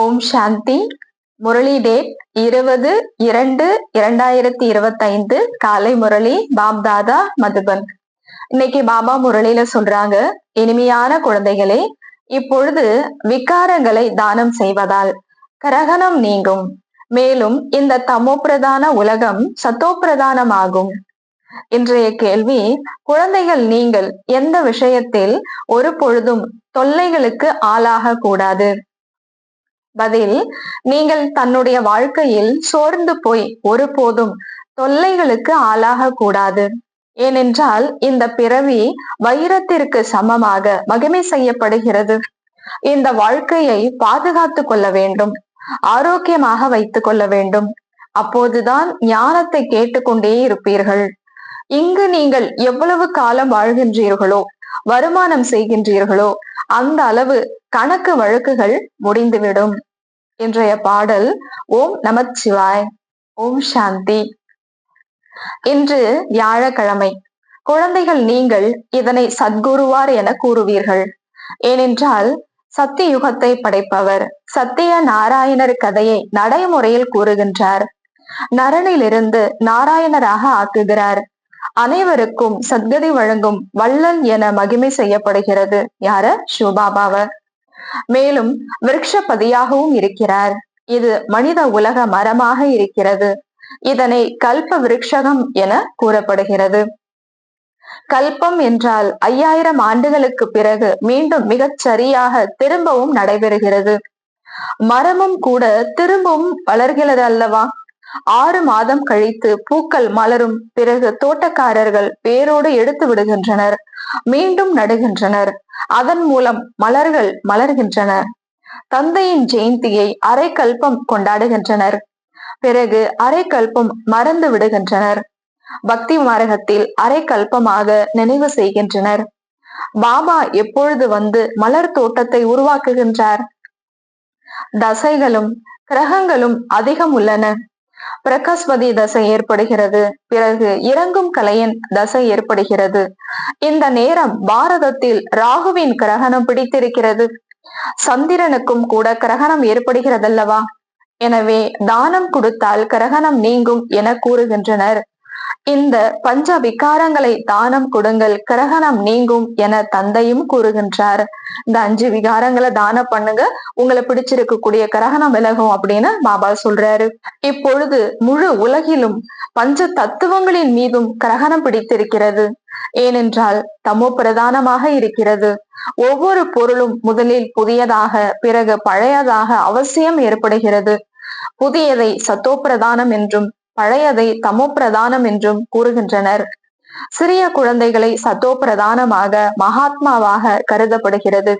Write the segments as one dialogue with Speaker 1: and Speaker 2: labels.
Speaker 1: ஓம் சாந்தி. Murali date 20/2/2025 காலை முரளி பாப்தாதா மதுபன். இன்னைக்கு பாபா முரளியில சொல்றாங்க, இனிமையான குழந்தைகளே, இப்பொழுது விகாரங்களை தானம் செய்வதால் கிரகணம் நீங்கும். மேலும் இந்த தமோபிரதான உலகம் சத்தோப்பிரதானமாகும். இன்றைய கேள்வி, குழந்தைகள் நீங்கள் எந்த விஷயத்தில் ஒரு பொழுதும் தொல்லைகளுக்கு ஆளாக கூடாது? பதில், நீங்கள் தன்னுடைய வாழ்க்கையில் சோர்ந்து போய் ஒருபோதும் தொல்லைகளுக்கு ஆளாக கூடாது. ஏனென்றால் இந்த பிறவி வைரத்திற்கு சமமாக மகிமை செய்யப்படுகிறது. இந்த வாழ்க்கையை பாதுகாத்து கொள்ள வேண்டும், ஆரோக்கியமாக வைத்துக் கொள்ள வேண்டும். அப்போதுதான் ஞானத்தை கேட்டுக்கொண்டே இருப்பீர்கள். இங்கு நீங்கள் எவ்வளவு காலம் வாழ்கின்றீர்களோ, வருமானம் செய்கின்றீர்களோ, அந்த அளவு கணக்கு வழக்குகள் முடிந்துவிடும். இன்றைய பாடல் ஓம் நமச்சிவாய். ஓம் சாந்தி. இன்று வியாழக்கிழமை. குழந்தைகள் நீங்கள் இதனை சத்குருவார் என கூறுவீர்கள். ஏனென்றால் சத்திய யுகத்தை படைப்பவர் சத்திய நாராயணர் கதையை நடைமுறையில் கூறுகின்றார். நரனிலிருந்து நாராயணராக ஆக்குகிறார். அனைவருக்கும் சத்கதி வழங்கும் வள்ளல் என மகிமை செய்யப்படுகிறது. யார? சிவபாபாவர். மேலும் விருட்சபதியாகவும் இருக்கிறார். இது மனித உலக மரமாக இருக்கிறது. இதனை கல்ப விருட்சகம் என கூறப்படுகிறது. கல்பம் என்றால் 5000 ஆண்டுகளுக்கு பிறகு மீண்டும் மிகச் சரியாக திரும்பவும் நடைபெறுகிறது. மரமும் கூட திரும்பவும் வளர்கிறது அல்லவா? 6 மாதம் கழித்து பூக்கள் மலரும். பிறகு தோட்டக்காரர்கள் வேரோடு எடுத்து விடுகின்றனர், மீண்டும் நடுகின்றனர். அதன் மூலம் மலர்கள் மலர்கின்றன. தந்தையின் ஜெயந்தியை அரை கல்பம் கொண்டாடுகின்றனர். பிறகு அரை கல்பம் மறந்து விடுகின்றனர். பக்தி மார்க்கத்தில் அரை கல்பமாக நினைவு செய்கின்றனர். பாபா எப்பொழுது வந்து மலர் தோட்டத்தை உருவாக்குகின்றார்? தசைகளும் கிரகங்களும் அதிகம் உள்ளன. பிரகஸ்பதி தசை ஏற்படுகிறது. பிறகு இறங்கும் கலையின் தசை ஏற்படுகிறது. இந்த நேரம் பாரதத்தில் ராகுவின் கிரகணம் பிடித்திருக்கிறது. சந்திரனுக்கும் கூட கிரகணம் ஏற்படுகிறதல்லவா? எனவே தானம் கொடுத்தால் கிரகணம் நீங்கும் என கூறுகின்றனர். இந்த பஞ்ச விகாரங்களை தானம் கொடுங்கள், கிரகணம் நீங்கும் என தந்தையும் கூறுகின்றார். இந்த 5 விகாரங்களை தானம் பண்ணுங்க, உங்களை பிடிச்சிருக்கக்கூடிய கிரகணம் விலகும் அப்படின்னு பாபா சொல்றாரு. இப்பொழுது முழு உலகிலும் பஞ்ச தத்துவங்களின் மீதும் கிரகணம் பிடித்திருக்கிறது. ஏனென்றால் தமோ பிரதானமாக இருக்கிறது. ஒவ்வொரு பொருளும் முதலில் புதியதாக, பிறகு பழையதாக அவசியம் ஏற்படுகிறது. புதியதை சத்தோ பிரதானம் என்றும் பழையதை தமோ பிரதானம் என்றும் கூறுகின்றனர். சிறிய குழந்தைகளை சத்தோ பிரதானமாக மகாத்மாவாக கருதப்படுகிறது.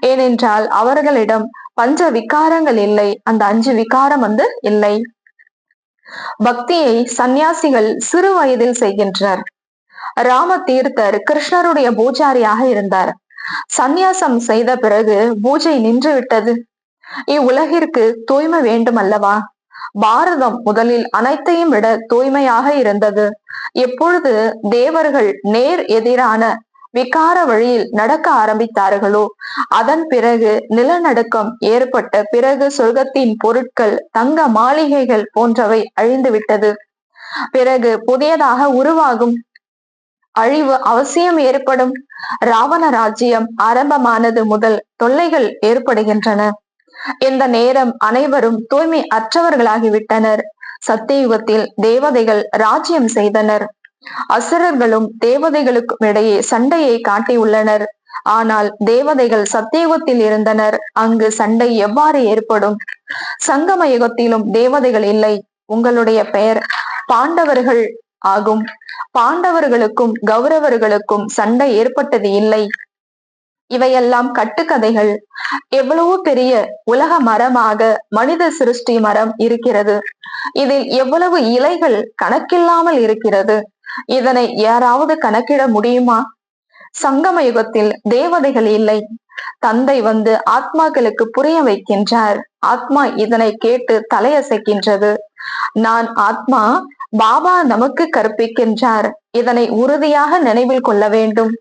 Speaker 1: ஏனென்றால் அவர்களிடம் பஞ்ச விகாரங்கள் இல்லை. அந்த 5 விகாரம் இல்லை. பக்தியை சந்நியாசிகள் சிறு வயதில் செய்கின்றனர். ராம தீர்த்தர் கிருஷ்ணருடைய பூஜாரியாக இருந்தார். சந்நியாசம் செய்த பிறகு பூஜை நின்று விட்டது. இவ்வுலகிற்கு தூய்மை வேண்டும் அல்லவா? பாரதம் முதலில் அனைத்தையும் விட தூய்மையாக இருந்தது. எப்பொழுது தேவர்கள் நேர் எதிரான விகார வழியில் நடக்க ஆரம்பித்தார்களோ, அதன் பிறகு நிலநடுக்கம் ஏற்பட்ட பிறகு சொர்க்கத்தின் பொருட்கள், தங்க மாளிகைகள் போன்றவை அழிந்துவிட்டது. பிறகு புதியதாக உருவாகும். அழிவு அவசியம் ஏற்படும். ராவண ராஜ்யம் ஆரம்பமானது முதல் தொல்லைகள் ஏற்படுகின்றன. இந்த நேரம் அனைவரும் தூய்மை அற்றவர்களாகிவிட்டனர். சத்தியுகத்தில் தேவதைகள் ராஜ்யம் செய்தனர். அசுரர்களும் தேவதைகளுக்கும் இடையே சண்டையை காட்டியுள்ளனர். ஆனால் தேவதைகள் சத்தியுகத்தில் இருந்தனர். அங்கு சண்டை எவ்வாறு ஏற்படும்? சங்கம யுகத்திலும் தேவதைகள் இல்லை. உங்களுடைய பெயர் பாண்டவர்கள் ஆகும். பாண்டவர்களுக்கும் கௌரவர்களுக்கும் சண்டை ஏற்பட்டது இல்லை. இவையெல்லாம் கட்டுக்கதைகள். எவ்வளவு பெரிய உலக மரமாக மனித சிருஷ்டி மரம் இருக்கிறது. இதில் எவ்வளவு இலைகள் கணக்கில்லாமல் இருக்கிறது. இதனை யாராவது கணக்கிட முடியுமா? சங்கம யுகத்தில் தேவதைகள் இல்லை. தந்தை வந்து ஆத்மாக்களுக்கு புரிய வைக்கின்றார். ஆத்மா இதனை கேட்டு தலையசைக்கின்றது. நான் ஆத்மா, பாபா நமக்கு கற்பிக்கின்றார். இதனை உறுதியாக நினைவில் கொள்ள வேண்டும்.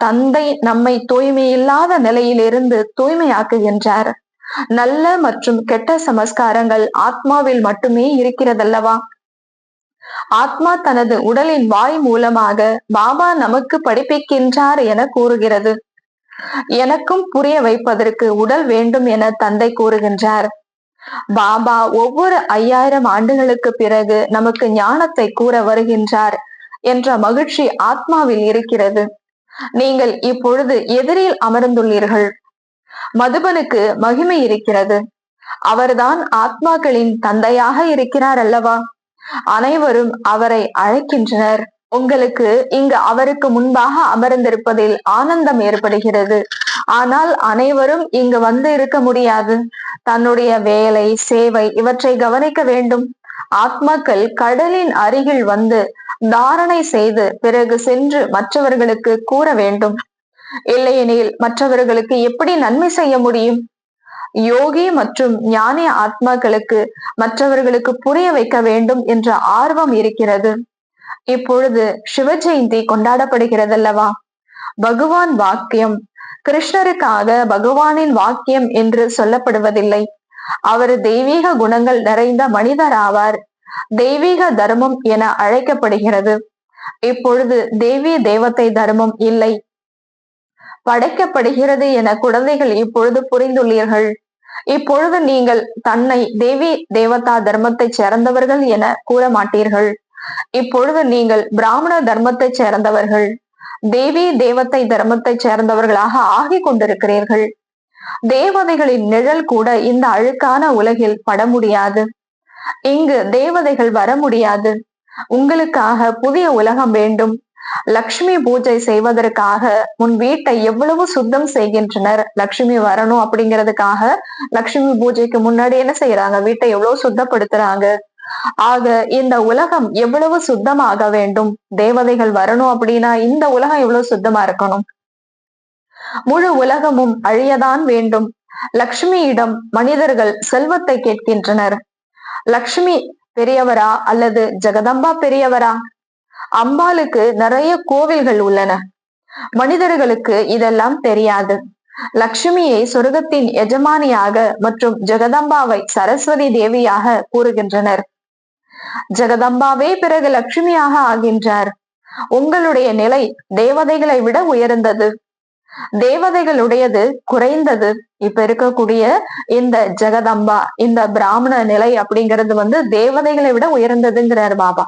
Speaker 1: தந்தை நம்மை தூய்மையில்லாத நிலையிலிருந்து தூய்மையாக்குகின்றார். நல்ல மற்றும் கெட்ட சமஸ்காரங்கள் ஆத்மாவில் மட்டுமே இருக்கிறதல்லவா? ஆத்மா தனது உடலின் வாய் மூலமாக பாபா நமக்கு படிப்பிக்கின்றார் என கூறுகிறது. எனக்கும் புரிய வைப்பதற்கு உடல் வேண்டும் என தந்தை கூறுகின்றார். பாபா ஒவ்வொரு 5000 ஆண்டுகளுக்கு பிறகு நமக்கு ஞானத்தை கூற வருகின்றார் என்ற மகிழ்ச்சி ஆத்மாவில் இருக்கிறது. நீங்கள் இப்பொழுது எதிரில் அமர்ந்துள்ளீர்கள். மதுபனுக்கு மகிமை இருக்கிறது. அவர்தான் ஆத்மாக்களின் தந்தையாக இருக்கிறார் அல்லவா? அனைவரும் அவரை அழைக்கின்றனர். உங்களுக்கு இங்கு அவருக்கு முன்பாக அமர்ந்திருப்பதில் ஆனந்தம் ஏற்படுகிறது. ஆனால் அனைவரும் இங்கு வந்து இருக்க முடியாது. தன்னுடைய வேலை, சேவை இவற்றை கவனிக்க வேண்டும். ஆத்மாக்கள் கடலின் அருகில் வந்து தாரணை செய்து பிறகு சென்று மற்றவர்களுக்கு கூற வேண்டும். இல்லையெனில் மற்றவர்களுக்கு எப்படி நன்மை செய்ய முடியும்? யோகி மற்றும் ஞானி ஆத்மாக்களுக்கு மற்றவர்களுக்கு புரிய வைக்க வேண்டும் என்ற ஆர்வம் இருக்கிறது. இப்பொழுது சிவ ஜெயந்தி கொண்டாடப்படுகிறதல்லவா? பகவான் வாக்கியம் கிருஷ்ணருக்காக பகவானின் வாக்கியம் என்று சொல்லப்படுவதில்லை. அவர் தெய்வீக குணங்கள் நிறைந்த மனிதர் ஆவார். தெய்வீக தர்மம் என அழைக்கப்படுகிறது. இப்பொழுது தேவி தேவத்தை தர்மம் இல்லை, படைக்கப்படுகிறது என குழந்தைகள் இப்பொழுது புரிந்துள்ளீர்கள். இப்பொழுது நீங்கள் தன்னை தேவி தேவதா தர்மத்தை சேர்ந்தவர்கள் என கூற மாட்டீர்கள். இப்பொழுது நீங்கள் பிராமண தர்மத்தை சேர்ந்தவர்கள், தேவி தேவத்தை தர்மத்தை சேர்ந்தவர்களாக ஆகி கொண்டிருக்கிறீர்கள். தேவதைகளின் நிழல் கூட இந்த அழுக்கான உலகில் பட முடியாது. இங்கு தேவதைகள் வர முடியாது. உங்களுக்காக புதிய உலகம் வேண்டும். லக்ஷ்மி பூஜை செய்வதற்காக உன் வீட்டை எவ்வளவு சுத்தம் செய்கின்றனர். லக்ஷ்மி வரணும் அப்படிங்கிறதுக்காக லக்ஷ்மி பூஜைக்கு முன்னாடி என்ன செய்யறாங்க? வீட்டை எவ்வளவு சுத்தப்படுத்துறாங்க. ஆக இந்த உலகம் எவ்வளவு சுத்தமாக வேண்டும். தேவதைகள் வரணும் அப்படின்னா இந்த உலகம் எவ்வளவு சுத்தமா இருக்கணும். முழு உலகமும் அழியதான் வேண்டும். லக்ஷ்மியிடம் மனிதர்கள் செல்வத்தை கேட்கின்றனர். லக்ஷ்மி பெரியவரா அல்லது ஜெகதம்பா பெரியவரா? அம்பாளுக்கு நிறைய கோவில்கள் உள்ளன. மனிதர்களுக்கு இதெல்லாம் தெரியாது. லக்ஷ்மியை சொர்க்கத்தின் எஜமானியாக மற்றும் ஜெகதம்பாவை சரஸ்வதி தேவியாக கூறுகின்றனர். ஜெகதம்பாவே பிறகு லட்சுமியாக ஆகின்றார். உங்களுடைய நிலை தேவதைகளை விட உயர்ந்தது. தேவதைகளுடையது குறைந்தது. இப்ப இருக்கக்கூடிய இந்த ஜெகதம்பா, இந்த பிராமண நிலை அப்படிங்கிறது தேவதைகளை விட உயர்ந்ததுங்கிறார் பாபா.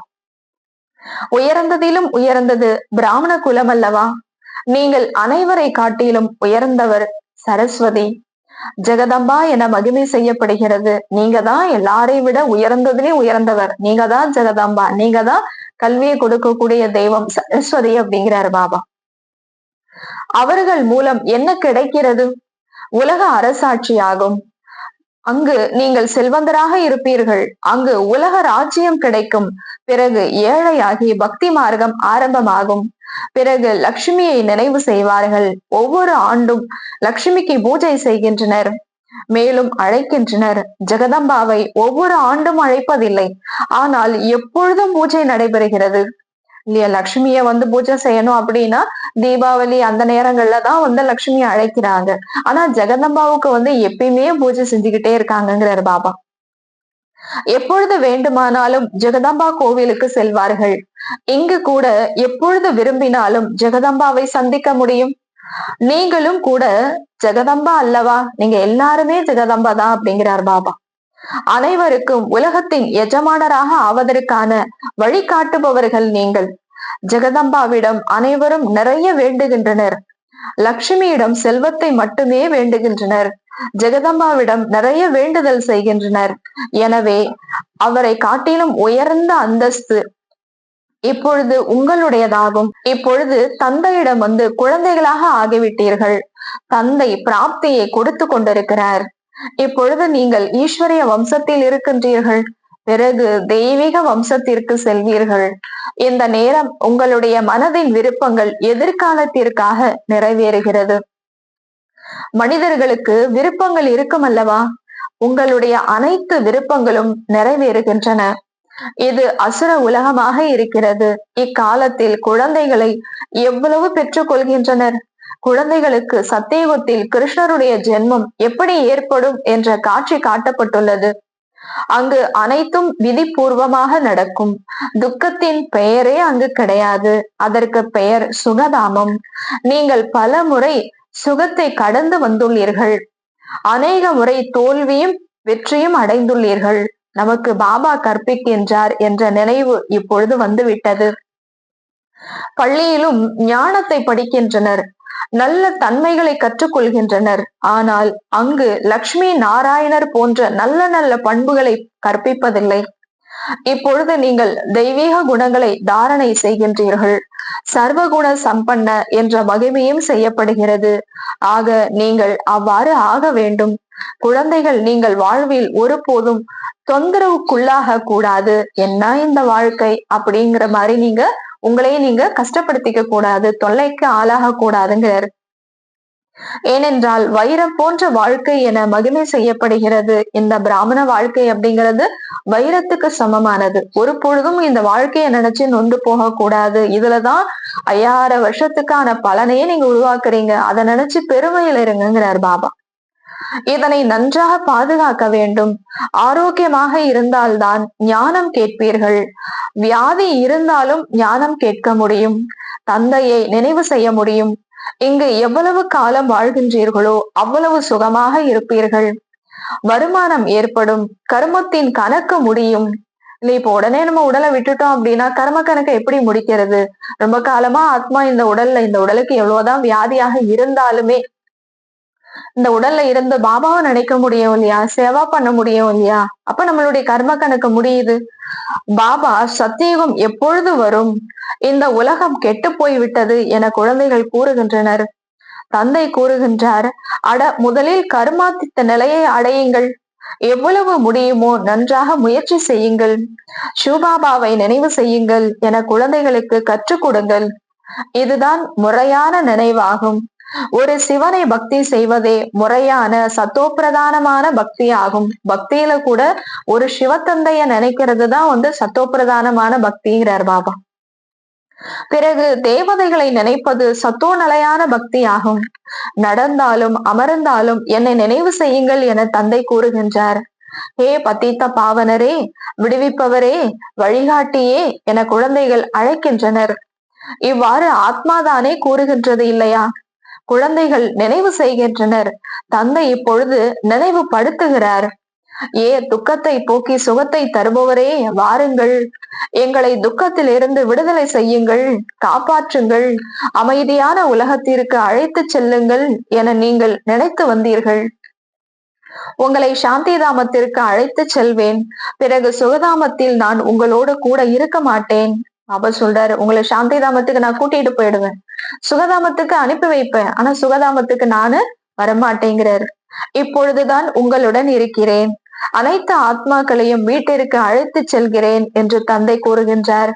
Speaker 1: உயர்ந்ததிலும் உயர்ந்தது பிராமண குலம் அல்லவா? நீங்கள் அனைவரை காட்டிலும் உயர்ந்தவர் சரஸ்வதி. ஜெகதம்பா என மகிமை செய்யப்படுகிறது. நீங்க தான் எல்லாரையும் விட உயர்ந்ததிலே உயர்ந்தவர். நீங்க தான் ஜெகதம்பா. நீங்க தான் கல்வியை கொடுக்கக்கூடிய தெய்வம் சரஸ்வதி அப்படிங்கிறார் பாபா. அவர்கள் மூலம் என்ன கிடைக்கிறது? உலக அரசாட்சி ஆகும். அங்கு நீங்கள் செல்வந்தராக இருப்பீர்கள். அங்கு உலக ராஜ்யம் கிடைக்கும். பிறகு ஏழையாகி பக்தி மார்க்கம் ஆரம்பமாகும். பிறகு லட்சுமியை நினைவு செய்வார்கள். ஒவ்வொரு ஆண்டும் லட்சுமிக்கு பூஜை செய்கின்றனர். மேலும் அழைக்கின்றனர். ஜெகதம்பாவை ஒவ்வொரு ஆண்டும் அழைப்பதில்லை, ஆனால் எப்பொழுதும் பூஜை நடைபெறுகிறது இல்லையா? லட்சுமிய பூஜை செய்யணும் அப்படின்னா தீபாவளி அந்த நேரங்கள்ல தான் லட்சுமியை அழைக்கிறாங்க. ஆனா ஜெகதம்பாவுக்கு எப்பயுமே பூஜை செஞ்சுக்கிட்டே இருக்காங்கிறாரு பாபா. எப்பொழுது வேண்டுமானாலும் ஜெகதம்பா கோவிலுக்கு செல்வார்கள். இங்கு கூட எப்பொழுது விரும்பினாலும் ஜெகதம்பாவை சந்திக்க முடியும். நீங்களும் கூட ஜெகதம்பா அல்லவா? நீங்க எல்லாருமே ஜெகதம்பா தான் அப்படிங்கிறார் பாபா. அனைவருக்கும் உலகத்தின் எஜமானராக ஆவதற்கான வழிகாட்டுபவர்கள் நீங்கள். ஜெகதம்பாவிடம் அனைவரும் நிறைய வேண்டுகின்றனர். லட்சுமியிடம் செல்வத்தை மட்டுமே வேண்டுகின்றனர். ஜெகதம்பாவிடம் நிறைய வேண்டுதல் செய்கின்றனர். எனவே அவரை காட்டிலும் உயர்ந்த அந்தஸ்து இப்பொழுது உங்களுடையதாகும். இப்பொழுது தந்தையிடம் குழந்தைகளாக ஆகிவிட்டீர்கள். தந்தை பிராப்தியை கொடுத்து கொண்டிருக்கிறார். இப்பொழுது நீங்கள் ஈஸ்வரிய வம்சத்தில் இருக்கின்றீர்கள். பிறகு தெய்வீக வம்சத்திற்கு செல்வீர்கள். இந்த நேரம் உங்களுடைய மனதின் விருப்பங்கள் எதிர்காலத்திற்காக நிறைவேறுகிறது. மனிதர்களுக்கு விருப்பங்கள் இருக்கும் அல்லவா? உங்களுடைய அனைத்து விருப்பங்களும் நிறைவேறுகின்றன. இது அசுர உலகமாக இருக்கிறது. இக்காலத்தில் குழந்தைகளை எவ்வளவு பெற்றுக் கொள்கின்றனர். குழந்தைகளுக்கு சத்தியுகத்தில் கிருஷ்ணருடைய ஜென்மம் எப்படி ஏற்படும் என்ற காட்சி காட்டப்பட்டுள்ளது. அங்கு அனைத்தும் விதிபூர்வமாக நடக்கும். துக்கத்தின் பெயரே அங்கு கிடையாது. அதற்கு பெயர் சுகதாமம். நீங்கள் பல முறை சுகத்தை கடந்து வந்துள்ளீர்கள். அநேக முறை தோல்வியும் வெற்றியும் அடைந்துள்ளீர்கள். நமக்கு பாபா கற்பிக்கின்றார் என்ற நினைவு இப்பொழுது வந்துவிட்டது. பள்ளியிலும் ஞானத்தை படிக்கின்றனர், நல்ல தன்மைகளை கற்றுக்கொள்கின்றனர். ஆனால் அங்கு லக்ஷ்மி நாராயணர் போன்ற நல்ல நல்ல பண்புகளை கற்பிப்பதில்லை. இப்பொழுது நீங்கள் தெய்வீக குணங்களை தாரணை செய்கின்றீர்கள். சர்வகுண சம்பன்ன என்ற மகிமையும் செய்யப்படுகிறது. ஆக நீங்கள் அவ்வாறு ஆக வேண்டும். குழந்தைகள், நீங்கள் வாழ்வில் ஒருபோதும் தொந்தரவுக்குள்ளாக கூடாது. என்ன இந்த வாழ்க்கை அப்படிங்கிற மாதிரி நீங்க உங்களையே நீங்க கஷ்டப்படுத்திக்க கூடாது, தொல்லைக்கு ஆளாக கூடாதுங்கிறார். ஏனென்றால் வைரம் போன்ற வாழ்க்கை என மகிமை செய்யப்படுகிறது. இந்த பிராமண வாழ்க்கை அப்படிங்கிறது வைரத்துக்கு சமமானது. ஒரு பொழுதும் இந்த வாழ்க்கையை நினைச்சு நொந்து போக கூடாது. இதுலதான் 5000 வருஷத்துக்கான பலனையே நீங்க உருவாக்குறீங்க. அதை நினைச்சு பெருமையில இருங்கிறார் பாபா. இதனை நன்றாக பாதுகாக்க வேண்டும். ஆரோக்கியமாக இருந்தால்தான் ஞானம் கேட்பீர்கள். வியாதி இருந்தாலும் ஞானம் கேட்க முடியும். தந்தையை நினைவு செய்ய முடியும். இங்கு எவ்வளவு காலம் வாழ்கின்றீர்களோ அவ்வளவு சுகமாக இருப்பீர்கள். வருமானம் ஏற்படும். கர்மத்தின் கணக்கு முடியும். இல்லை, இப்ப உடனே நம்ம உடலை விட்டுட்டோம் அப்படின்னா கர்ம கணக்கை எப்படி முடிக்கிறது? ரொம்ப காலமா ஆத்மா இந்த உடலுக்கு எவ்வளவுதான் வியாதியாக இருந்தாலுமே இந்த உடல்ல இருந்து பாபாவை நினைக்க முடியும் இல்லையா, சேவா பண்ண முடியும் இல்லையா? அப்ப நம்மளுடைய கர்ம கணக்கு முடியுது. பாபா சத்தியுகம் எப்பொழுது வரும்? இந்த உலகம் கெட்டு போய்விட்டது என குழந்தைகள் கூறுகின்றனர். தந்தை கூறுகின்றார், முதலில் கர்மாத்தித்த நிலையை அடையுங்கள். எவ்வளவு முடியுமோ நன்றாக முயற்சி செய்யுங்கள். சிவபாபாவை நினைவு செய்யுங்கள் என குழந்தைகளுக்கு கற்றுக் கொடுங்கள். இதுதான் முறையான நினைவாகும். ஒரு சிவனை பக்தி செய்வதே முறையான சத்தோப்பிரதானமான பக்தி ஆகும். பக்தியில கூட ஒரு சிவத்தந்தைய நினைக்கிறது தான் சத்தோப்பிரதானமான பக்திங்கிறார் பாபா. பிறகு தேவதைகளை நினைப்பது சத்தோ நிலையான பக்தி ஆகும். நடந்தாலும் அமர்ந்தாலும் என்னை நினைவு செய்யுங்கள் என தந்தை கூறுகின்றார். ஹே பத்தித்த பாவனரே, விடுவிப்பவரே, வழிகாட்டியே என குழந்தைகள் அழைக்கின்றனர். இவ்வாறு ஆத்மாதானே கூறுகின்றது இல்லையா? குழந்தைகள் நினைவு செய்கின்றனர். தந்தை இப்பொழுது நினைவு படுத்துகிறார். துக்கத்தை போக்கி சுகத்தை தருபவரே, வாருங்கள், எங்களை துக்கத்தில் இருந்து விடுதலை செய்யுங்கள், காப்பாற்றுங்கள், அமைதியான உலகத்திற்கு அழைத்து செல்லுங்கள் என நீங்கள் நினைத்து வந்தீர்கள். உங்களை சாந்தி தாமத்திற்கு அழைத்து செல்வேன். பிறகு சுகதாமத்தில் நான் உங்களோடு கூட இருக்க மாட்டேன். பாபா சொல்றாரு, உங்களை சாந்தி தாமத்துக்கு நான் கூட்டிட்டு போயிடுவேன், சுகதாமத்துக்கு அனுப்பி வைப்பேன், ஆனா சுகதாமத்துக்கு நானு வரமாட்டேங்கிறார். இப்பொழுதுதான் உங்களுடன் இருக்கிறேன். அனைத்து ஆத்மாக்களையும் வீட்டிற்கு அழைத்து செல்கிறேன் என்று தந்தை கூறுகின்றார்.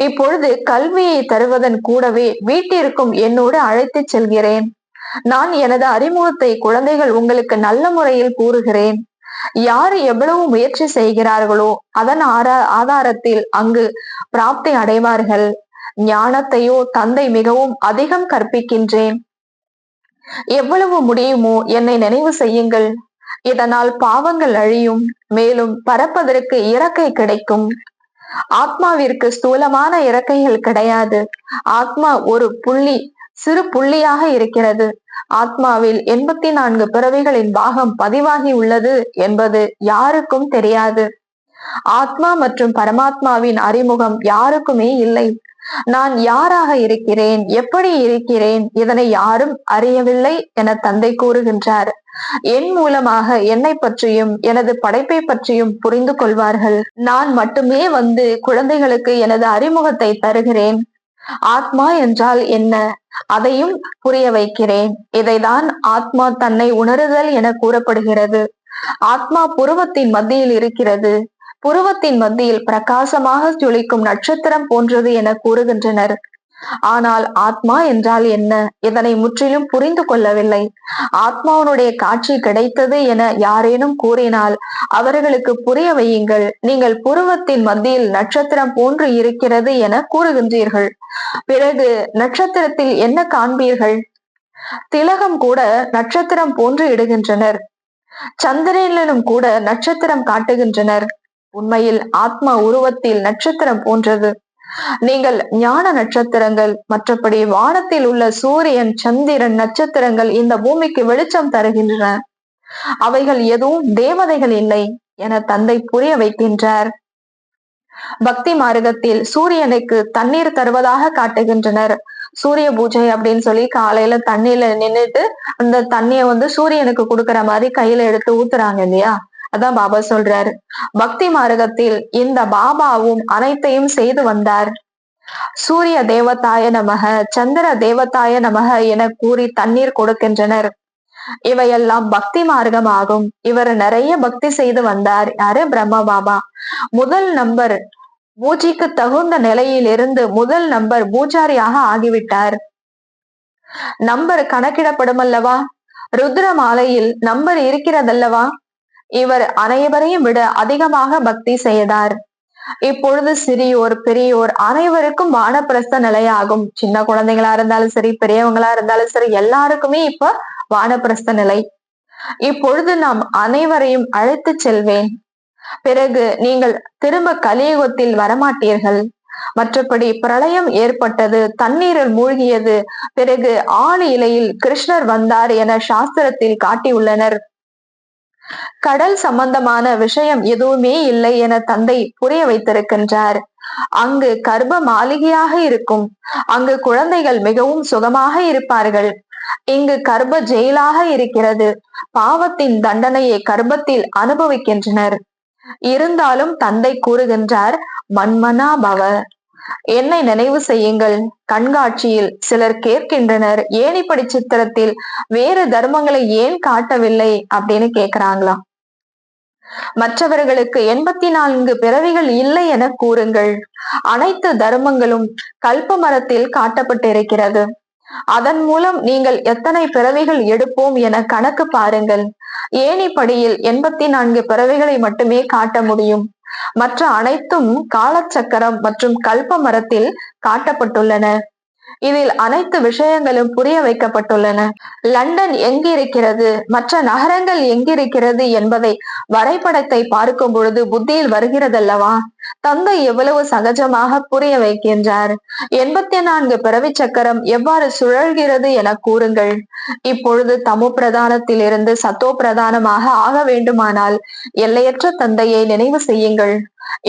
Speaker 1: இப்பொழுது கல்வியை தருவதன் கூடவே வீட்டிற்கும் என்னோடு அழைத்து செல்கிறேன். நான் எனது அறிமுகத்தை குழந்தைகள் உங்களுக்கு நல்ல முறையில் கூறுகிறேன். யார் எவ்வளவு முயற்சி செய்கிறார்களோ அதன் ஆதாரத்தில் அங்கு பிராப்தி அடைவார்கள். ஞானத்தையோ தந்தை மிகவும் அதிகம் கற்பிக்கின்றேன். எவ்வளவு முடியுமோ என்னை நினைவு செய்யுங்கள். இதனால் பாவங்கள் அழியும். மேலும் பறப்பதற்கு இறக்கை கிடைக்கும். ஆத்மாவிற்கு ஸ்தூலமான இறக்கைகள் கிடையாது. ஆத்மா ஒரு சிறு புள்ளியாக இருக்கிறது. ஆத்மாவில் 84 பிறவிகளின் பாகம் பதிவாகி உள்ளது என்பது யாருக்கும் தெரியாது. ஆத்மா மற்றும் பரமாத்மாவின் அறிமுகம் யாருக்குமே இல்லை. நான் யாராக இருக்கிறேன், எப்படி இருக்கிறேன், இதனை யாரும் அறியவில்லை என தந்தை கூறுகின்றார். என் மூலமாக என்னை பற்றியும் எனது படைப்பை பற்றியும் புரிந்து கொள்வார்கள். நான் மட்டுமே குழந்தைகளுக்கு எனது அறிமுகத்தை தருகிறேன். ஆத்மா என்றால் என்ன, அதையும் புரிய வைக்கிறேன். இதைதான் ஆத்மா தன்னை உணருதல் என கூறப்படுகிறது. ஆத்மா புருவத்தின் மத்தியில் இருக்கிறது. புருவத்தின் மத்தியில் பிரகாசமாக ஜொலிக்கும் நட்சத்திரம் போன்றது என கூறுகின்றனர். ஆனால் ஆத்மா என்றால் என்ன, இதனை முற்றிலும் புரிந்து கொள்ளவில்லை. ஆத்மாவனுடைய காட்சி கிடைத்தது என யாரேனும் கூறினால் அவர்களுக்கு புரிய வையுங்கள். நீங்கள் புருவத்தின் மத்தியில் நட்சத்திரம் போன்று இருக்கிறது என கூறுகின்றீர்கள். பிறகு நட்சத்திரத்தில் என்ன காண்பீர்கள்? திலகம் கூட நட்சத்திரம் போன்று இடுகின்றனர். சந்திரனிலும் கூட நட்சத்திரம் காட்டுகின்றனர். உண்மையில் ஆத்மா உருவத்தில் நட்சத்திரம் போன்றது. நீங்கள் ஞான நட்சத்திரங்கள். மற்றபடி வானத்தில் உள்ள சூரியன், சந்திரன், நட்சத்திரங்கள் இந்த பூமிக்கு வெளிச்சம் தருகின்றன. அவைகள் எதுவும் தேவதைகள் இல்லை என தந்தை புரிய வைக்கின்றார். பக்தி மார்க்கத்தில் சூரியனுக்கு தண்ணீர் தருவதாக காட்டுகின்றனர். சூரிய பூஜை அப்படின்னு சொல்லி காலையில தண்ணியில நின்னுட்டு அந்த தண்ணிய சூரியனுக்கு கொடுக்கற மாதிரி கையில எடுத்து ஊத்துறாங்க இல்லையா? அதான் பாபா சொல்றாரு. பக்தி மார்க்கத்தில் இந்த பாபாவும் அனைத்தையும் செய்து வந்தார். சூரிய தேவதாய நமக, சந்திர தேவதாய நமக என கூறி தண்ணீர் கொடுக்கின்றனர். இவையெல்லாம் பக்தி மார்க்கம் ஆகும். இவர் நிறைய பக்தி செய்து வந்தார். யாரு? பிரம்ம பாபா. முதல் நம்பர் பூஜைக்கு தகுந்த நிலையில் இருந்து முதல் நம்பர் பூஜாரியாக ஆகிவிட்டார். நம்பர் கணக்கிடப்படும் அல்லவா? ருத்ர மாலையில் நம்பர் இருக்கிறதல்லவா? இவர் அனைவரையும் விட அதிகமாக பக்தி செய்தார். இப்பொழுது சிறியோர் பெரியோர் அனைவருக்கும் வானப்பிரஸ்த நிலையாகும். சின்ன குழந்தைகளா இருந்தாலும் சரி, பெரியவங்களா இருந்தாலும் சரி, எல்லாருக்குமே இப்ப வானப்பிரஸ்த நிலை. இப்பொழுது நாம் அனைவரையும் அழைத்து செல்வேன். பிறகு நீங்கள் திரும்ப கலியுகத்தில் வரமாட்டீர்கள். மற்றபடி பிரளயம் ஏற்பட்டது, தண்ணீரில் மூழ்கியது, பிறகு ஆழி இலையில் கிருஷ்ணர் வந்தார் என சாஸ்திரத்தில் காட்டியுள்ளனர். கடல் சம்பந்தமான விஷயம் எதுவுமே இல்லை என தந்தை புரிய வைத்திருக்கின்றார். அங்கு கர்ப்ப மாளிகையாக இருக்கும். அங்கு குழந்தைகள் மிகவும் சுகமாக இருப்பார்கள். இங்கு கர்ப்ப ஜெயிலாக இருக்கிறது. பாவத்தின் தண்டனையை கர்ப்பத்தில் அனுபவிக்கின்றனர். இருந்தாலும் தந்தை கூறுகின்றார், மன்மனா பவ, என்னை நினைவு செய்யுங்கள். கண்காட்சியில் சிலர் கேட்கின்றனர், ஏன் இப்படி சித்திரத்தில் வேறு தர்மங்களை ஏன் காட்டவில்லை அப்படின்னு கேக்குறாங்களாம். மற்றவர்களுக்கு 84 பிறவிகள் இல்லை என கூறுங்கள். அனைத்து தர்மங்களும் கல்ப மரத்தில் காட்டப்பட்டிருக்கிறது. அதன் மூலம் நீங்கள் எத்தனை பிறவிகள் எடுப்போம் என கணக்கு பாருங்கள். ஏணிப்படியில் 84 பிறவிகளை மட்டுமே காட்ட முடியும். மற்ற அனைத்தும் காலச்சக்கரம் மற்றும் கல்ப மரத்தில் காட்டப்பட்டுள்ளன. இதில் அனைத்து விஷயங்களும் புரிய வைக்கப்பட்டுள்ளன. லண்டன் எங்கிருக்கிறது, மற்ற நகரங்கள் எங்கிருக்கிறது என்பதை வரைபடத்தை பார்க்கும் பொழுது புத்தியில் வருகிறதல்லவா? தந்தை எவ்வளவு சகஜமாக புரிய வைக்கின்றார். 84 பிறவி சக்கரம் எவ்வாறு சுழல்கிறது என கூறுங்கள். இப்பொழுது தமோ பிரதானத்தில் இருந்து சத்தோ பிரதானமாக ஆக வேண்டுமானால் எல்லையற்ற தந்தையை நினைவு செய்யுங்கள்.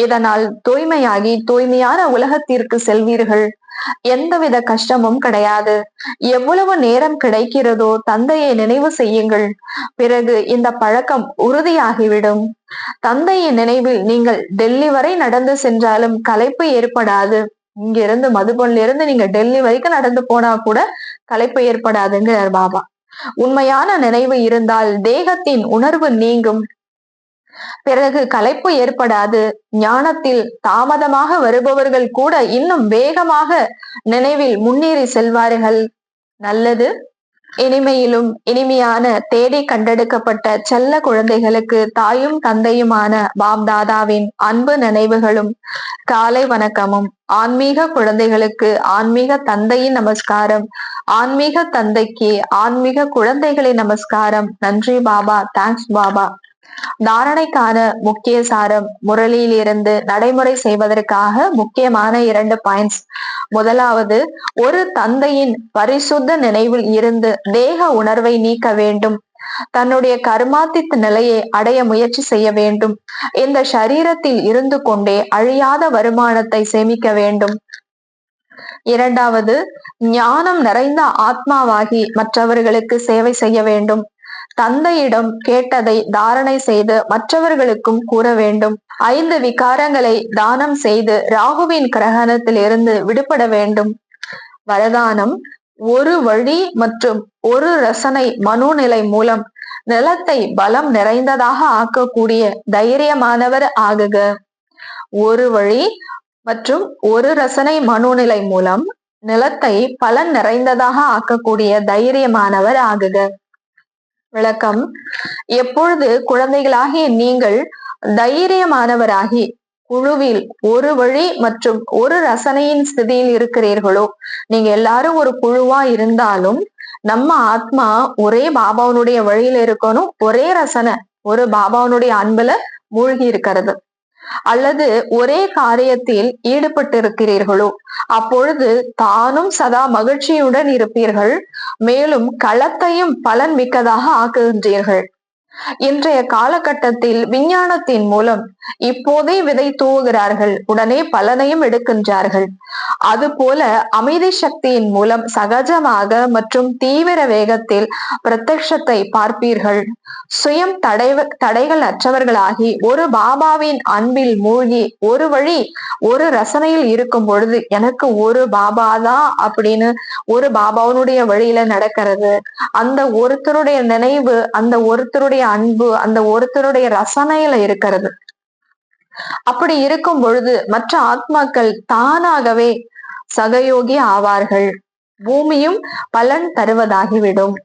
Speaker 1: இதனால் தூய்மையாகி தூய்மையான உலகத்திற்கு செல்வீர்கள். எந்தவித கஷ்டமும் கிடையாது. எவ்வளவு நேரம் கிடைக்கிறதோ தந்தையை நினைவு செய்யுங்கள். பிறகு இந்த பழக்கம் உறுதியாகிவிடும். தந்தையின் நினைவில் நீங்கள் டெல்லி வரை நடந்து சென்றாலும் களைப்பு ஏற்படாது. இங்கிருந்து மதுபன்ல இருந்து நீங்க டெல்லி வரைக்கும் நடந்து போனா கூட களைப்பு ஏற்படாதுங்கிறார் பாபா. உண்மையான நினைவு இருந்தால் தேகத்தின் உணர்வு நீங்கும். பிறகு களைப்பு ஏற்படாது. ஞானத்தில் தாமதமாக வருபவர்கள் கூட இன்னும் வேகமாக நினைவில் முன்னேறி செல்வார்கள். நல்லது. இனிமையிலும் இனிமையான தேடி கண்டெடுக்கப்பட்ட செல்ல குழந்தைகளுக்கு தாயும் தந்தையுமான பாப்தாதாவின் அன்பு நினைவுகளும் காலை வணக்கமும். ஆன்மீக குழந்தைகளுக்கு ஆன்மீக தந்தையின் நமஸ்காரம். ஆன்மீக தந்தைக்கு ஆன்மீக குழந்தைகளின் நமஸ்காரம். நன்றி பாபா. தேங்க்ஸ் பாபா. தாரணைக்கான முக்கிய சாரம். முரளியில் இருந்து நடைமுறை செய்வதற்காக முக்கியமான 2 பாயிண்ட்ஸ். முதலாவது, ஒரு தந்தையின் பரிசுத்த நினைவில் இருந்து தேக உணர்வை நீக்க வேண்டும். தன்னுடைய கர்மாத்தித் நிலையை அடைய முயற்சி செய்ய வேண்டும். இந்த சரீரத்தில் இருந்து கொண்டே அழியாத வருமானத்தை சேமிக்க வேண்டும். இரண்டாவது, ஞானம் நிறைந்த ஆத்மாவாகி மற்றவர்களுக்கு சேவை செய்ய வேண்டும். தந்தையிடம் கேட்டதை தாரணை செய்து மற்றவர்களுக்கும் கூற வேண்டும். 5 விகாரங்களை தானம் செய்து ராகுவின் கிரகணத்தில் இருந்து விடுபட வேண்டும். வரதானம். ஒரு வழி மற்றும் ஒரு ரசனை மனோநிலை மூலம் நிலத்தை பலம் நிறைந்ததாக ஆக்கக்கூடிய தைரியமானவர் ஆகுக. ஒரு வழி மற்றும் ஒரு ரசனை மனோநிலை மூலம் நிலத்தை பலன் நிறைந்ததாக ஆக்கக்கூடிய தைரியமானவர் ஆகுக. விளக்கம். எப்பொழுது குழந்தைகளாகிய நீங்கள் தைரியமானவராகி குழுவில் ஒரு வழி மற்றும் ஒரு ரசனையின் ஸ்திதியில் இருக்கிறீர்களோ, நீங்க எல்லாரும் ஒரு குழுவா இருந்தாலும் நம்ம ஆத்மா ஒரே பாபாவனுடைய வழியில இருக்கணும், ஒரே ரசனை, ஒரு பாபாவனுடைய அன்புல மூழ்கி இருக்கிறது, அல்லது ஒரே காரியத்தில் ஈடுபட்டு இருக்கிறீர்களோ அப்பொழுது தானும் சதா மகிழ்ச்சியுடன் இருப்பீர்கள், மேலும் களத்தையும் பலன் மிக்கதாக ஆக்குகின்றீர்கள். இன்றைய காலகட்டத்தில் விஞ்ஞானத்தின் மூலம் இப்போதே விதை தூவுகிறார்கள், உடனே பலனையும் எடுக்கின்றார்கள். அதுபோல அமைதி சக்தியின் மூலம் சகஜமாக மற்றும் தீவிர வேகத்தில் பிரத்யட்சத்தை பார்ப்பீர்கள். சுயம் தடைகள் அற்றவர்களாகி ஒரு பாபாவின் அன்பில் மூழ்கி ஒரு வழி ஒரு ரசனையில் இருக்கும் பொழுது எனக்கு ஒரு பாபா தான் அப்படின்னு ஒரு பாபாவனுடைய வழியில நடக்கிறது, அந்த ஒருத்தருடைய நினைவு, அந்த ஒருத்தருடைய அன்பு, அந்த ஒருத்தருடைய ரசனையில இருக்கிறது. அப்படி இருக்கும் பொழுது மற்ற ஆத்மாக்கள் தானாகவே சகயோகி ஆவார்கள், பூமியும் பலன் தருவதாகிவிடும்.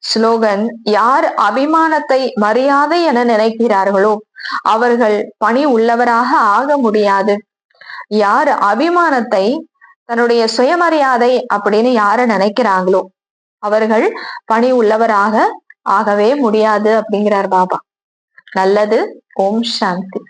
Speaker 1: ஸ்லோகன்: யார் அபிமானத்தை மரியாதை என நினைக்கிறார்களோ அவர்கள் பணி உள்ளவராக ஆக முடியாது. யார் அபிமானத்தை தன்னுடைய சுயமரியாதை அப்படின்னு யார நினைக்கிறாங்களோ அவர்கள் பணி உள்ளவராக ஆகவே முடியாது அப்படிங்கிறார் பாபா. நல்லது. ஓம் சாந்தி.